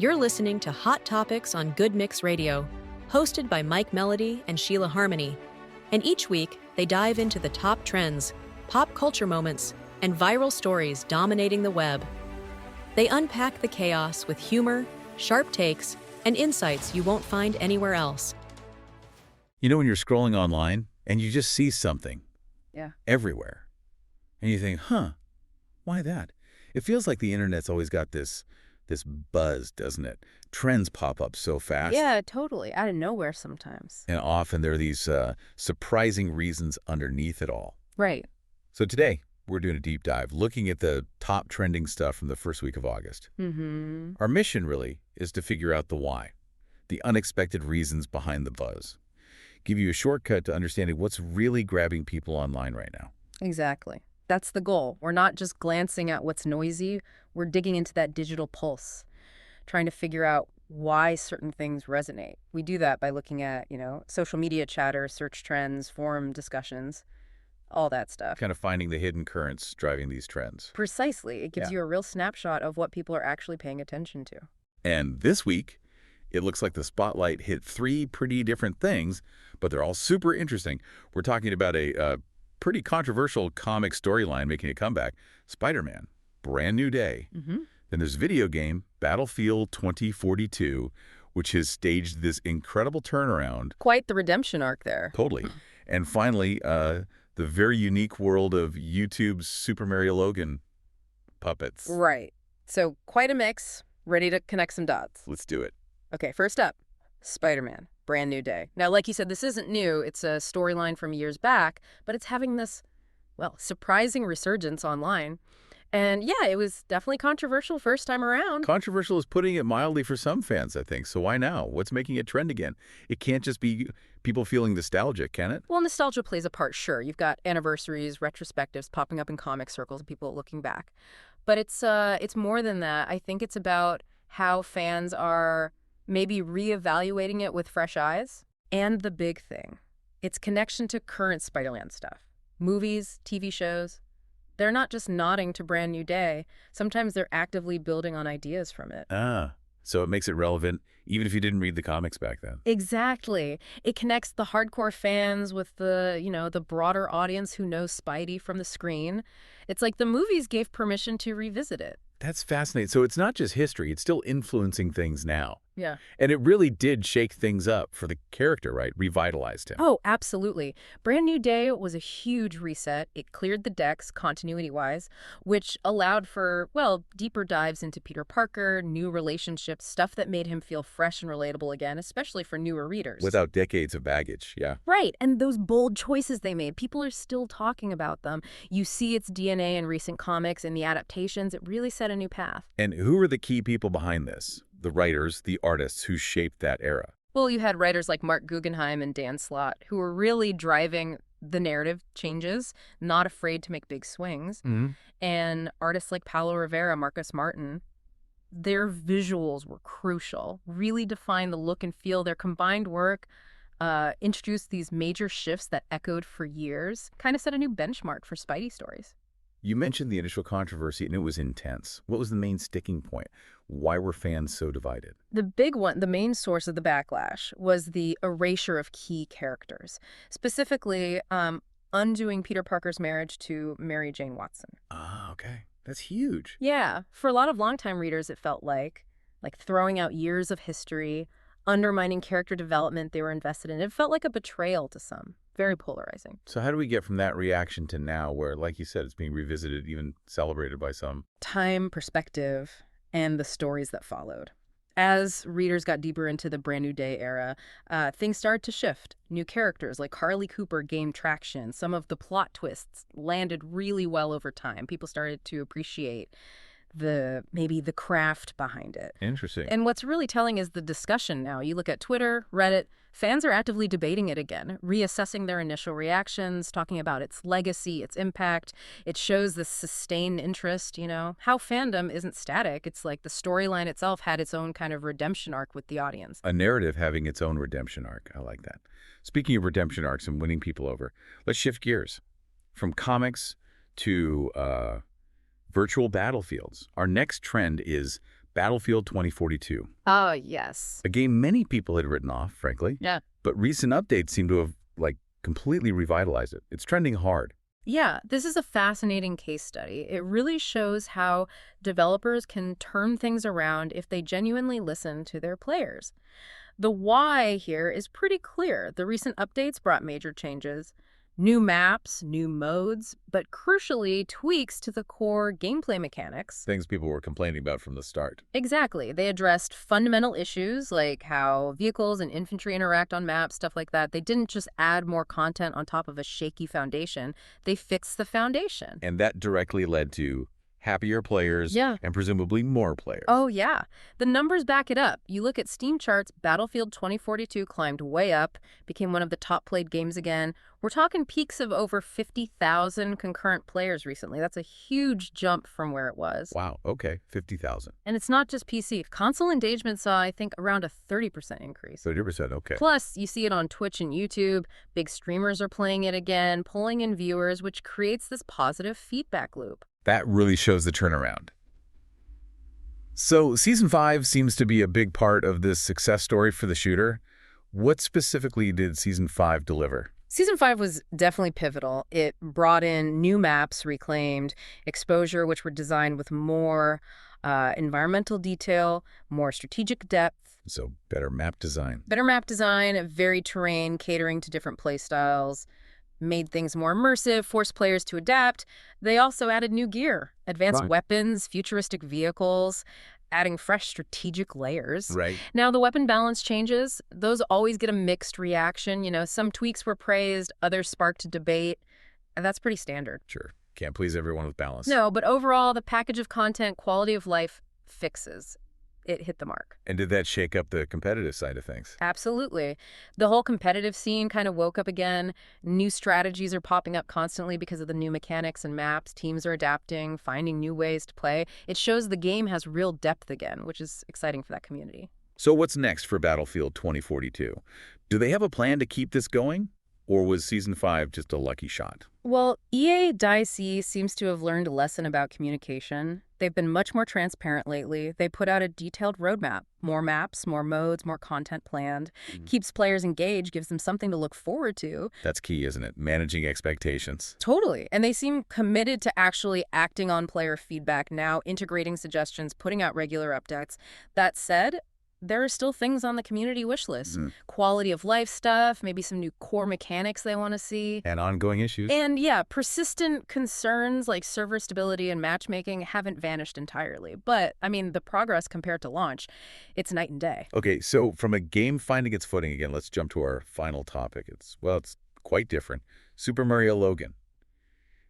You're listening to Hot Topics on Good Mix Radio, hosted by Mike Melody and Sheila Harmony. And each week, they dive into the top trends, pop culture moments, and viral stories dominating the web. They unpack the chaos with humor, sharp takes, and insights you won't find anywhere else. You know when you're scrolling online and you just see something everywhere, and you think, why that? It feels like the internet's always got this buzz, doesn't it? Trends pop up so fast. Yeah, totally. Out of nowhere sometimes. And often there are these surprising reasons underneath it all. Right. So today, we're doing a deep dive, looking at the top trending stuff from the first week of August. Mm-hmm. Our mission, really, is to figure out the why, the unexpected reasons behind the buzz. Give you a shortcut to understanding what's really grabbing people online right now. Exactly. That's the goal. We're not just glancing at what's noisy. We're digging into that digital pulse, trying to figure out why certain things resonate. We do that by looking at, social media chatter, search trends, forum discussions, all that stuff. Kind of finding the hidden currents driving these trends. Precisely. It gives you a real snapshot of what people are actually paying attention to. And this week, it looks like the spotlight hit 3 pretty different things, but they're all super interesting. We're talking about a pretty controversial comic storyline making a comeback, Spider-Man, Brand New Day. Mm-hmm. Then there's video game, Battlefield 2042, which has staged this incredible turnaround. Quite the redemption arc there. Totally. And finally, the very unique world of YouTube's SuperMarioLogan puppets. Right. So quite a mix. Ready to connect some dots. Let's do it. Okay, first up, Spider-Man, Brand New Day. Now, like you said, this isn't new. It's a storyline from years back, but it's having this, surprising resurgence online. And yeah, it was definitely controversial first time around. Controversial is putting it mildly for some fans, I think. So why now? What's making it trend again? It can't just be people feeling nostalgic, can it? Well, nostalgia plays a part, sure. You've got anniversaries, retrospectives popping up in comic circles and people looking back. But it's more than that. I think it's about how fans are maybe reevaluating it with fresh eyes. And the big thing, its connection to current Spider-Man stuff. Movies, TV shows. They're not just nodding to Brand New Day. Sometimes they're actively building on ideas from it. So it makes it relevant even if you didn't read the comics back then. Exactly. It connects the hardcore fans with the broader audience who knows Spidey from the screen. It's like the movies gave permission to revisit it. That's fascinating. So it's not just history. It's still influencing things now. Yeah. And it really did shake things up for the character, right? Revitalized him. Oh, absolutely. Brand New Day was a huge reset. It cleared the decks, continuity-wise, which allowed for, deeper dives into Peter Parker, new relationships, stuff that made him feel fresh and relatable again, especially for newer readers. Without decades of baggage, yeah. Right. And those bold choices they made, people are still talking about them. You see its DNA in recent comics and the adaptations. It really set a new path. And who are the key people behind this? The writers, the artists who shaped that era. Well, you had writers like Mark Guggenheim and Dan Slott who were really driving the narrative changes, not afraid to make big swings. Mm-hmm. And artists like Paulo Rivera, Marcus Martin, their visuals were crucial, really defined the look and feel. Their combined work introduced these major shifts that echoed for years, kind of set a new benchmark for Spidey stories. You mentioned the initial controversy, and it was intense. What was the main sticking point? Why were fans so divided? The big one, the main source of the backlash, was the erasure of key characters, specifically undoing Peter Parker's marriage to Mary Jane Watson. Ah, okay. That's huge. Yeah. For a lot of longtime readers, it felt like throwing out years of history, undermining character development they were invested in. It felt like a betrayal to some. Very polarizing. So how do we get from that reaction to now where, like you said, it's being revisited, even celebrated by some? Time, perspective, and the stories that followed. As readers got deeper into the Brand New Day era, things started to shift. New characters like Harley Cooper gained traction. Some of the plot twists landed really well over time. People started to appreciate maybe the craft behind it. Interesting. And what's really telling is the discussion now. You look at Twitter, Reddit, fans are actively debating it again, reassessing their initial reactions, talking about its legacy, its impact. It shows this sustained interest, how fandom isn't static. It's like the storyline itself had its own kind of redemption arc with the audience. A narrative having its own redemption arc. I like that. Speaking of redemption arcs and winning people over, let's shift gears. From comics to virtual battlefields. Our next trend is Battlefield 2042. Oh, yes. A game many people had written off, frankly. Yeah. But recent updates seem to have, completely revitalized it. It's trending hard. Yeah, this is a fascinating case study. It really shows how developers can turn things around if they genuinely listen to their players. The why here is pretty clear. The recent updates brought major changes. New maps, new modes, but crucially, tweaks to the core gameplay mechanics. Things people were complaining about from the start. Exactly. They addressed fundamental issues like how vehicles and infantry interact on maps, stuff like that. They didn't just add more content on top of a shaky foundation. They fixed the foundation. And that directly led to happier players and presumably more players. Oh, yeah. The numbers back it up. You look at Steam charts, Battlefield 2042 climbed way up, became one of the top played games again. We're talking peaks of over 50,000 concurrent players recently. That's a huge jump from where it was. Wow, okay, 50,000. And it's not just PC. Console engagement saw, I think, around a 30% increase. 30%, okay. Plus, you see it on Twitch and YouTube. Big streamers are playing it again, pulling in viewers, which creates this positive feedback loop. That really shows the turnaround. So Season 5 seems to be a big part of this success story for the shooter. What specifically did Season 5 deliver? Season 5 was definitely pivotal. It brought in new maps, reclaimed exposure, which were designed with more environmental detail, more strategic depth. So better map design. Better map design, varied terrain, catering to different play styles. Made things more immersive, forced players to adapt. They also added new gear, advanced weapons, futuristic vehicles, adding fresh strategic layers. Right. Now, the weapon balance changes. Those always get a mixed reaction. You know, some tweaks were praised, others sparked debate, and that's pretty standard. Sure. Can't please everyone with balance. No, but overall, the package of content, quality of life fixes. It hit the mark. And did that shake up the competitive side of things? Absolutely. The whole competitive scene kind of woke up again. New strategies are popping up constantly because of the new mechanics and maps. Teams are adapting, finding new ways to play. It shows the game has real depth again, which is exciting for that community. So what's next for Battlefield 2042? Do they have a plan to keep this going? Or was Season 5 just a lucky shot? Well, EA DICE seems to have learned a lesson about communication. They've been much more transparent lately. They put out a detailed roadmap. More maps, more modes, more content planned. Keeps players engaged, gives them something to look forward to. That's key, isn't it? Managing expectations. Totally. And they seem committed to actually acting on player feedback now, integrating suggestions, putting out regular updates. That said, there are still things on the community wish list. Quality of life stuff, maybe some new core mechanics they want to see. And ongoing issues. And yeah, persistent concerns like server stability and matchmaking haven't vanished entirely. But, I mean, the progress compared to launch, it's night and day. Okay, so from a game finding its footing again, let's jump to our final topic. It's quite different. SuperMarioLogan.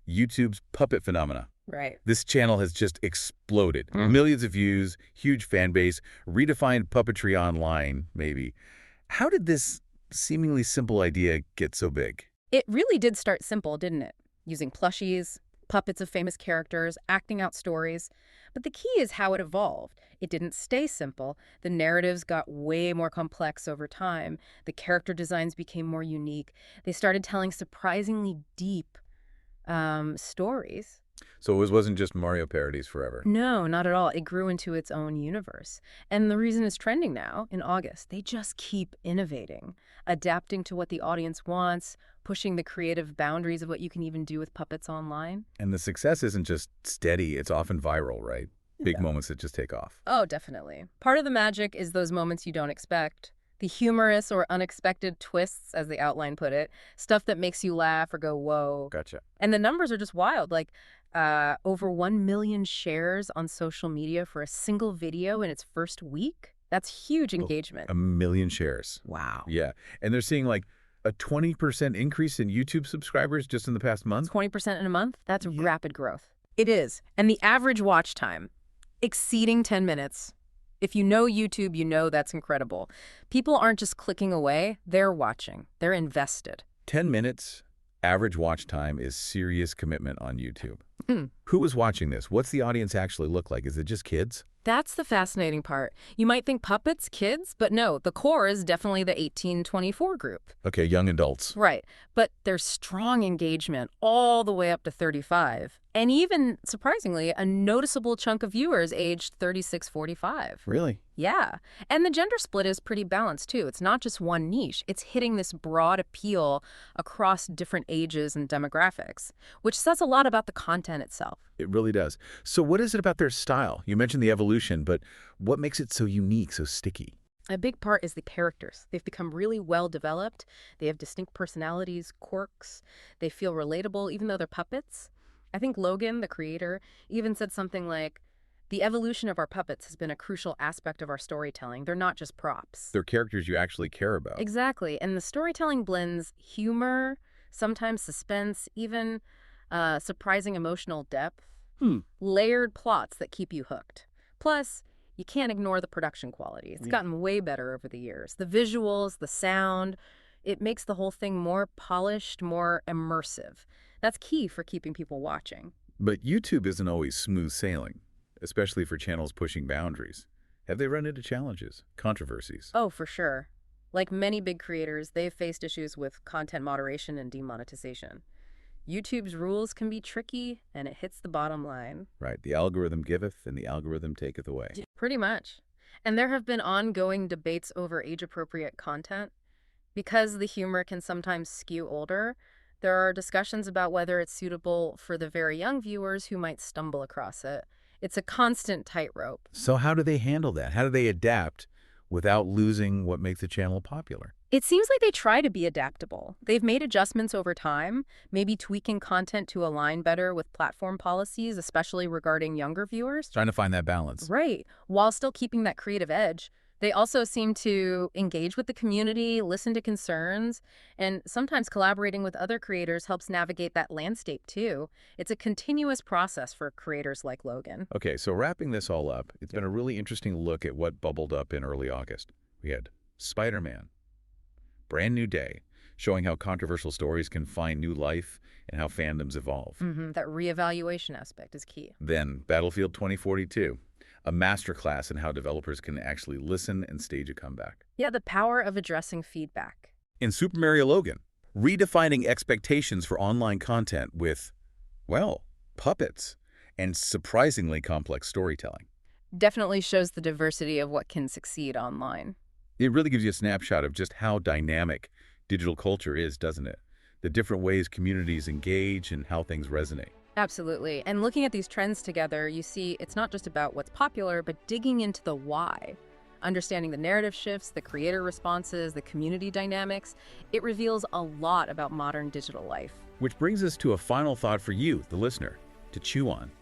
YouTube's puppet phenomena. Right. This channel has just exploded. Millions of views, huge fan base, redefined puppetry online, maybe. How did this seemingly simple idea get so big? It really did start simple, didn't it? Using plushies, puppets of famous characters, acting out stories. But the key is how it evolved. It didn't stay simple. The narratives got way more complex over time. The character designs became more unique. They started telling surprisingly deep stories. So it wasn't just Mario parodies forever? No, not at all. It grew into its own universe. And the reason it's trending now, in August, they just keep innovating, adapting to what the audience wants, pushing the creative boundaries of what you can even do with puppets online. And the success isn't just steady, it's often viral, right? Big moments that just take off. Oh, definitely. Part of the magic is those moments you don't expect. The humorous or unexpected twists, as the outline put it, stuff that makes you laugh or go, whoa. Gotcha. And the numbers are just wild, like over 1 million shares on social media for a single video in its first week. That's huge engagement. 1 million shares. Wow. Yeah. And they're seeing like a 20% increase in YouTube subscribers just in the past month? 20% in a month? That's rapid growth. It is. And the average watch time, exceeding 10 minutes. If you know YouTube, you know that's incredible. People aren't just clicking away, they're watching. They're invested. 10 minutes, average watch time is serious commitment on YouTube. Who is watching this? What's the audience actually look like? Is it just kids? That's the fascinating part. You might think puppets, kids, but no, the core is definitely the 18-24 group. Okay, young adults. Right. But there's strong engagement all the way up to 35. And even, surprisingly, a noticeable chunk of viewers aged 36-45. Really? Yeah. And the gender split is pretty balanced, too. It's not just one niche. It's hitting this broad appeal across different ages and demographics, which says a lot about the content itself. It really does. So what is it about their style? You mentioned the evolution, but what makes it so unique, so sticky? A big part is the characters. They've become really well developed. They have distinct personalities, quirks. They feel relatable, even though they're puppets. I think Logan, the creator, even said something like, the evolution of our puppets has been a crucial aspect of our storytelling. They're not just props. They're characters you actually care about. Exactly. And the storytelling blends humor, sometimes suspense, even surprising emotional depth, layered plots that keep you hooked. Plus, you can't ignore the production quality. It's gotten way better over the years. The visuals, the sound, it makes the whole thing more polished, more immersive. That's key for keeping people watching. But YouTube isn't always smooth sailing, especially for channels pushing boundaries. Have they run into challenges, controversies? Oh, for sure. Like many big creators, they've faced issues with content moderation and demonetization. YouTube's rules can be tricky, and it hits the bottom line. Right, the algorithm giveth and the algorithm taketh away. Pretty much. And there have been ongoing debates over age-appropriate content. Because the humor can sometimes skew older, there are discussions about whether it's suitable for the very young viewers who might stumble across it. It's a constant tightrope. So how do they handle that? How do they adapt without losing what makes the channel popular? It seems like they try to be adaptable. They've made adjustments over time, maybe tweaking content to align better with platform policies, especially regarding younger viewers. Trying to find that balance. Right, while still keeping that creative edge. They also seem to engage with the community, listen to concerns, and sometimes collaborating with other creators helps navigate that landscape too. It's a continuous process for creators like Logan. Okay, so wrapping this all up, it's been a really interesting look at what bubbled up in early August. We had Spider-Man, brand new day, showing how controversial stories can find new life and how fandoms evolve. That reevaluation aspect is key. Then Battlefield 2042. A masterclass in how developers can actually listen and stage a comeback. Yeah, the power of addressing feedback. In SuperMarioLogan, redefining expectations for online content with, well, puppets and surprisingly complex storytelling. Definitely shows the diversity of what can succeed online. It really gives you a snapshot of just how dynamic digital culture is, doesn't it? The different ways communities engage and how things resonate. Absolutely. And looking at these trends together, you see it's not just about what's popular, but digging into the why. Understanding the narrative shifts, the creator responses, the community dynamics, it reveals a lot about modern digital life. Which brings us to a final thought for you, the listener, to chew on.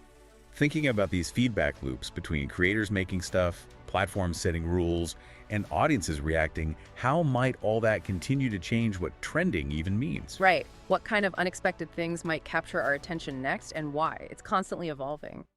Thinking about these feedback loops between creators making stuff, platforms setting rules, and audiences reacting, how might all that continue to change what trending even means? Right. What kind of unexpected things might capture our attention next and why? It's constantly evolving.